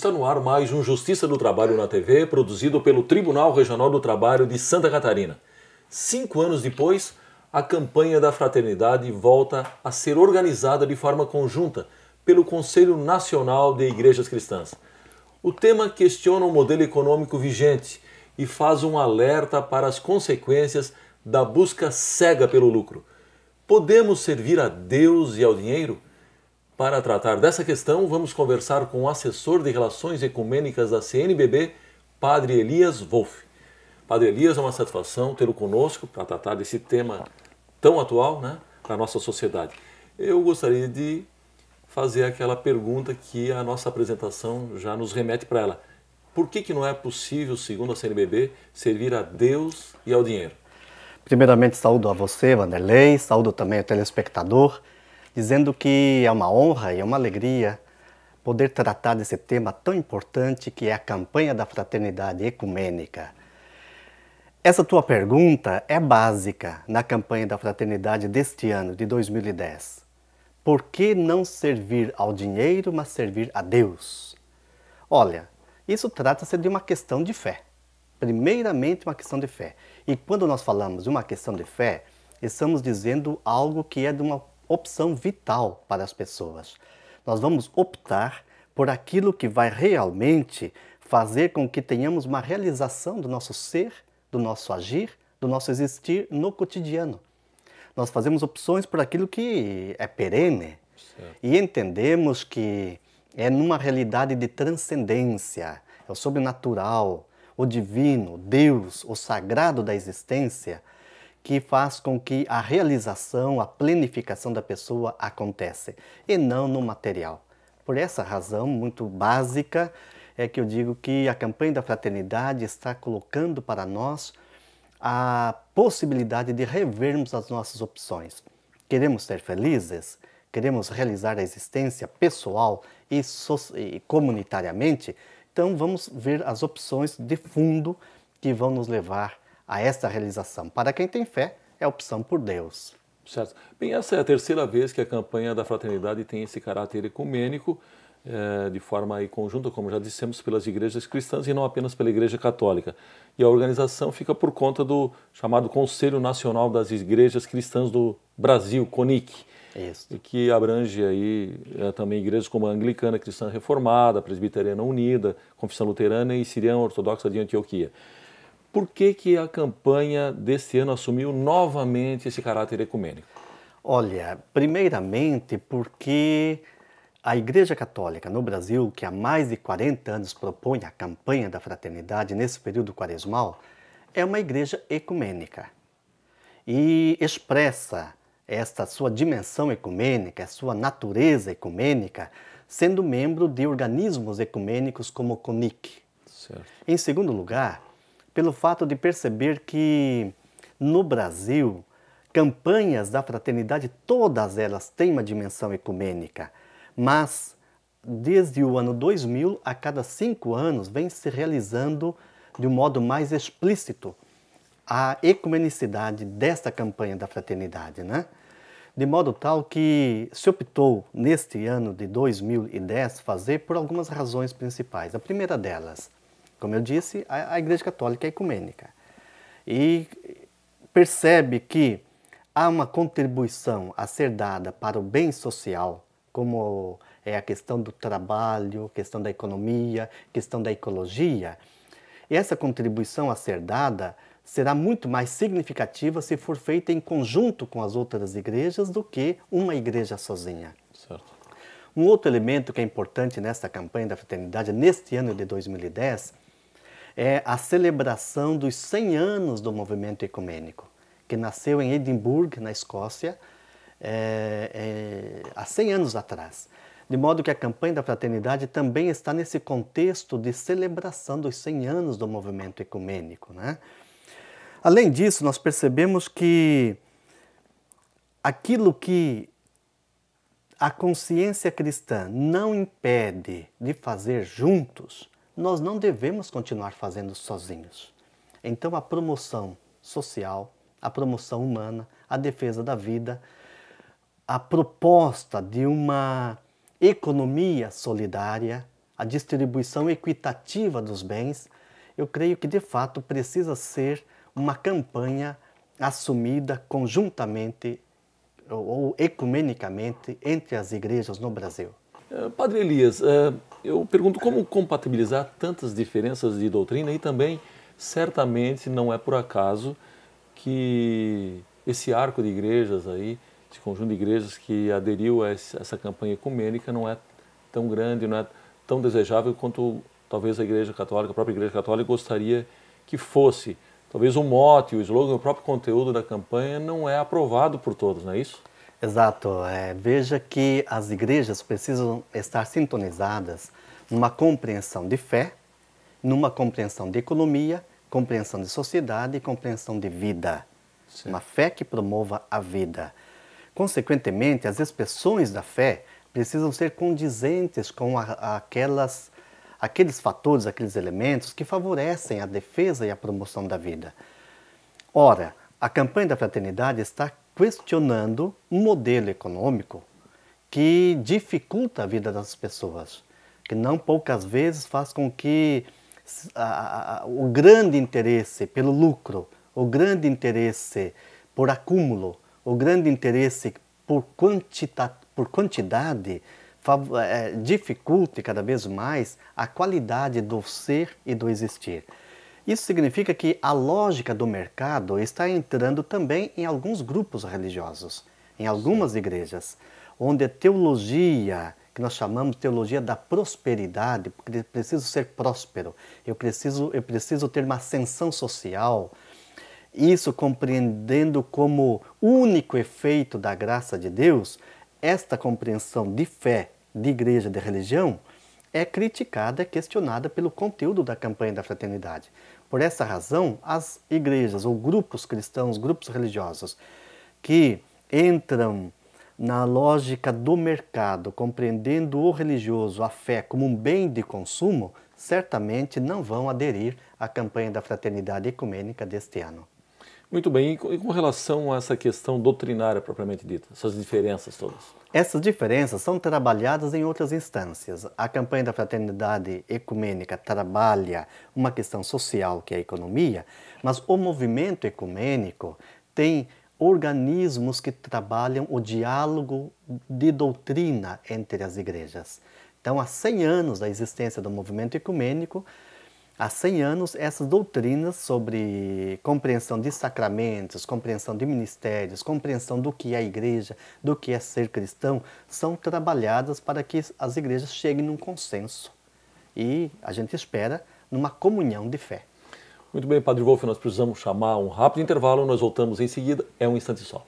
Está no ar mais um Justiça do Trabalho na TV, produzido pelo Tribunal Regional do Trabalho de Santa Catarina. 5 anos depois, a campanha da fraternidade volta a ser organizada de forma conjunta pelo Conselho Nacional de Igrejas Cristãs. O tema questiona o modelo econômico vigente e faz um alerta para as consequências da busca cega pelo lucro. Podemos servir a Deus e ao dinheiro? Para tratar dessa questão, vamos conversar com o assessor de Relações Ecumênicas da CNBB, Padre Elias Wolff. Padre Elias, é uma satisfação tê-lo conosco para tratar desse tema tão atual, né, para a nossa sociedade. Eu gostaria de fazer aquela pergunta que a nossa apresentação já nos remete para ela. Por que não é possível, segundo a CNBB, servir a Deus e ao dinheiro? Primeiramente, saúdo a você, Vanderlei, saúdo também ao telespectador, dizendo que é uma honra e é uma alegria poder tratar desse tema tão importante que é a campanha da fraternidade ecumênica. Essa tua pergunta é básica na campanha da fraternidade deste ano, de 2010. Por que não servir ao dinheiro, mas servir a Deus? Olha, isso trata-se de uma questão de fé. Primeiramente, uma questão de fé. E quando nós falamos de uma questão de fé, estamos dizendo algo que é de uma opção vital para as pessoas. Nós vamos optar por aquilo que vai realmente fazer com que tenhamos uma realização do nosso ser, do nosso agir, do nosso existir no cotidiano. Nós fazemos opções por aquilo que é perene. Certo. E entendemos que é numa realidade de transcendência, é o sobrenatural, o divino, Deus, o sagrado da existência, que faz com que a realização, a planificação da pessoa aconteça, e não no material. Por essa razão muito básica é que eu digo que a campanha da fraternidade está colocando para nós a possibilidade de revermos as nossas opções. Queremos ser felizes? Queremos realizar a existência pessoal e comunitariamente? Então vamos ver as opções de fundo que vão nos levar a esta realização. Para quem tem fé, é a opção por Deus. Certo. Bem, essa é a terceira vez que a campanha da fraternidade tem esse caráter ecumênico, de forma conjunta, como já dissemos, pelas igrejas cristãs e não apenas pela Igreja Católica. E a organização fica por conta do chamado Conselho Nacional das Igrejas Cristãs do Brasil, CONIC, Isso. Que abrange aí também igrejas como a Anglicana Cristã Reformada, a Presbiteriana Unida, Confissão Luterana e Siriana Ortodoxa de Antioquia. Por que a campanha deste ano assumiu novamente esse caráter ecumênico? Olha, primeiramente porque a Igreja Católica no Brasil, que há mais de 40 anos propõe a campanha da fraternidade nesse período quaresmal, é uma igreja ecumênica e expressa esta sua dimensão ecumênica, a sua natureza ecumênica, sendo membro de organismos ecumênicos como o CONIC. Certo. Em segundo lugar, pelo fato de perceber que no Brasil, campanhas da fraternidade, todas elas têm uma dimensão ecumênica, mas desde o ano 2000, a cada 5 anos, vem se realizando de um modo mais explícito a ecumenicidade desta campanha da fraternidade, né? De modo tal que se optou, neste ano de 2010, fazer por algumas razões principais. A primeira delas, como eu disse, a Igreja Católica é ecumênica e percebe que há uma contribuição a ser dada para o bem social, como é a questão do trabalho, questão da economia, questão da ecologia. E essa contribuição a ser dada será muito mais significativa se for feita em conjunto com as outras igrejas do que uma igreja sozinha. Certo. Um outro elemento que é importante nesta campanha da fraternidade, neste ano de 2010, é a celebração dos 100 anos do movimento ecumênico, que nasceu em Edimburgo, na Escócia, há 100 anos atrás. De modo que a campanha da fraternidade também está nesse contexto de celebração dos 100 anos do movimento ecumênico, né? Além disso, nós percebemos que aquilo que a consciência cristã não impede de fazer juntos, nós não devemos continuar fazendo sozinhos. Então a promoção social, a promoção humana, a defesa da vida, a proposta de uma economia solidária, a distribuição equitativa dos bens, eu creio que de fato precisa ser uma campanha assumida conjuntamente ou ecumenicamente entre as igrejas no Brasil. Padre Elias, eu pergunto como compatibilizar tantas diferenças de doutrina e também, certamente, não é por acaso que esse arco de igrejas aí, esse conjunto de igrejas que aderiu a essa campanha ecumênica não é tão grande, não é tão desejável quanto talvez a Igreja Católica, a própria Igreja Católica gostaria que fosse. Talvez o mote, o slogan, o próprio conteúdo da campanha não é aprovado por todos, não é isso? Exato. Veja que as igrejas precisam estar sintonizadas numa compreensão de fé, numa compreensão de economia, compreensão de sociedade e compreensão de vida. Sim. Uma fé que promova a vida. Consequentemente, as expressões da fé precisam ser condizentes com aqueles fatores, aqueles elementos que favorecem a defesa e a promoção da vida. Ora, a campanha da fraternidade está questionando um modelo econômico que dificulta a vida das pessoas, que não poucas vezes faz com que o grande interesse pelo lucro, o grande interesse por acúmulo, o grande interesse por quantidade dificulte cada vez mais a qualidade do ser e do existir. Isso significa que a lógica do mercado está entrando também em alguns grupos religiosos, em algumas igrejas, onde a teologia, que nós chamamos de teologia da prosperidade, porque eu preciso ser próspero, eu preciso ter uma ascensão social, isso compreendendo como único efeito da graça de Deus, esta compreensão de fé, de igreja, de religião, é criticada, é questionada pelo conteúdo da campanha da fraternidade. Por essa razão, as igrejas ou grupos cristãos, grupos religiosos, que entram na lógica do mercado, compreendendo o religioso, a fé, como um bem de consumo, certamente não vão aderir à campanha da fraternidade ecumênica deste ano. Muito bem, e com relação a essa questão doutrinária propriamente dita, essas diferenças todas? Essas diferenças são trabalhadas em outras instâncias. A campanha da fraternidade ecumênica trabalha uma questão social, que é a economia, mas o movimento ecumênico tem organismos que trabalham o diálogo de doutrina entre as igrejas. Então, há 100 anos da existência do movimento ecumênico, há 100 anos, essas doutrinas sobre compreensão de sacramentos, compreensão de ministérios, compreensão do que é a igreja, do que é ser cristão, são trabalhadas para que as igrejas cheguem num consenso. E a gente espera numa comunhão de fé. Muito bem, Padre Wolff, nós precisamos chamar um rápido intervalo, nós voltamos em seguida, é um instante só.